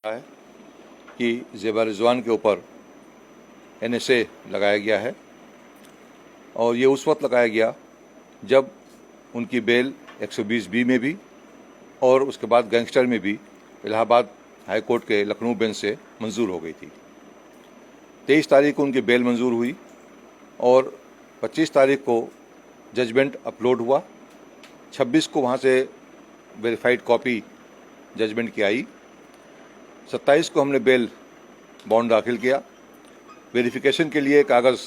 है कि ज़ेबा रिजवान के ऊपर NSA लगाया गया है और ये उस वक्त लगाया गया जब उनकी बेल 120B में भी और उसके बाद गैंगस्टर में भी इलाहाबाद हाई कोर्ट के लखनऊ बेंच से मंजूर हो गई थी। 23 तारीख को उनकी बेल मंजूर हुई और 25 तारीख को जजमेंट अपलोड हुआ। 26 को वहाँ से वेरीफाइड कॉपी जजमेंट की आई। 27 को हमने बेल बॉन्ड दाखिल किया। वेरिफिकेशन के लिए कागज़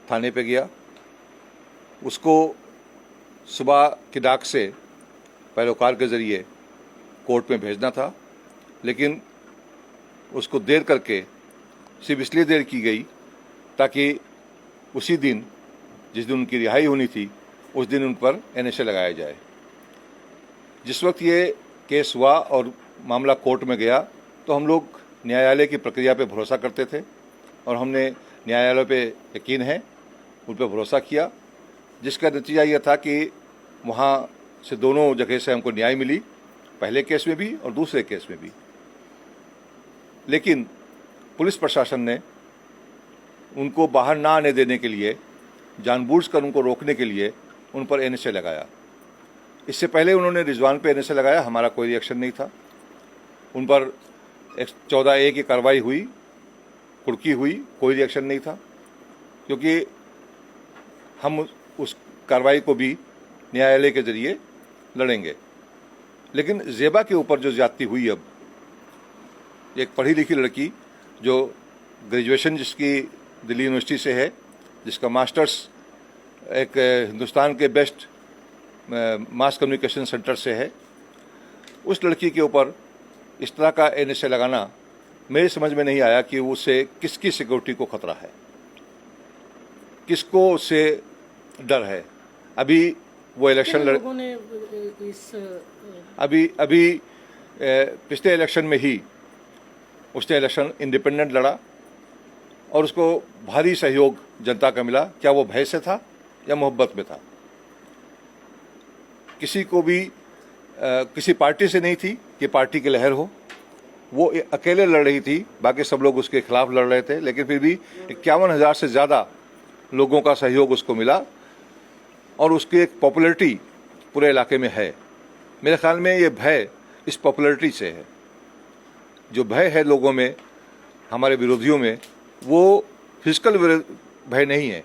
थाने पे गया। उसको सुबह की डाक से पैरोकार के ज़रिए कोर्ट में भेजना था, लेकिन उसको देर करके सिर्फ इसलिए देर की गई ताकि उसी दिन जिस दिन उनकी रिहाई होनी थी उस दिन उन पर NSA लगाया जाए। जिस वक्त ये केस हुआ और मामला कोर्ट में गया तो हम लोग न्यायालय की प्रक्रिया पे भरोसा करते थे और हमने न्यायालय पे यकीन है, उन पर भरोसा किया, जिसका नतीजा यह था कि वहाँ से दोनों जगह से हमको न्याय मिली, पहले केस में भी और दूसरे केस में भी। लेकिन पुलिस प्रशासन ने उनको बाहर ना आने देने के लिए, जानबूझकर उनको रोकने के लिए उन पर NSA लगाया। इससे पहले उन्होंने रिजवान पे NSA लगाया, हमारा कोई रिएक्शन नहीं था। उन पर 14A की कार्रवाई हुई, कुर्की हुई, कोई रिएक्शन नहीं था, क्योंकि हम उस कार्रवाई को भी न्यायालय के जरिए लड़ेंगे। लेकिन ज़ेबा के ऊपर जो ज्यादती हुई, अब एक पढ़ी लिखी लड़की जो ग्रेजुएशन जिसकी दिल्ली यूनिवर्सिटी से है, जिसका मास्टर्स एक हिंदुस्तान के बेस्ट मास कम्युनिकेशन सेंटर से है, उस लड़की के ऊपर इस तरह का NSA लगाना मेरे समझ में नहीं आया कि उससे किसकी सिक्योरिटी को खतरा है, किसको उससे डर है। अभी वो इलेक्शन लोगों ने इस अभी पिछले इलेक्शन में ही उसने इलेक्शन इंडिपेंडेंट लड़ा और उसको भारी सहयोग जनता का मिला। क्या वो भय से था या मोहब्बत में था? किसी को भी किसी पार्टी से नहीं थी कि पार्टी की लहर हो, वो अकेले लड़ रही थी, बाकी सब लोग उसके खिलाफ लड़ रहे थे, लेकिन फिर भी 51,000 से ज़्यादा लोगों का सहयोग उसको मिला और उसकी एक पॉपुलैरिटी पूरे इलाके में है। मेरे ख्याल में ये भय इस पॉपुलैरिटी से है। जो भय है लोगों में, हमारे विरोधियों में, वो फिजिकल भय नहीं है,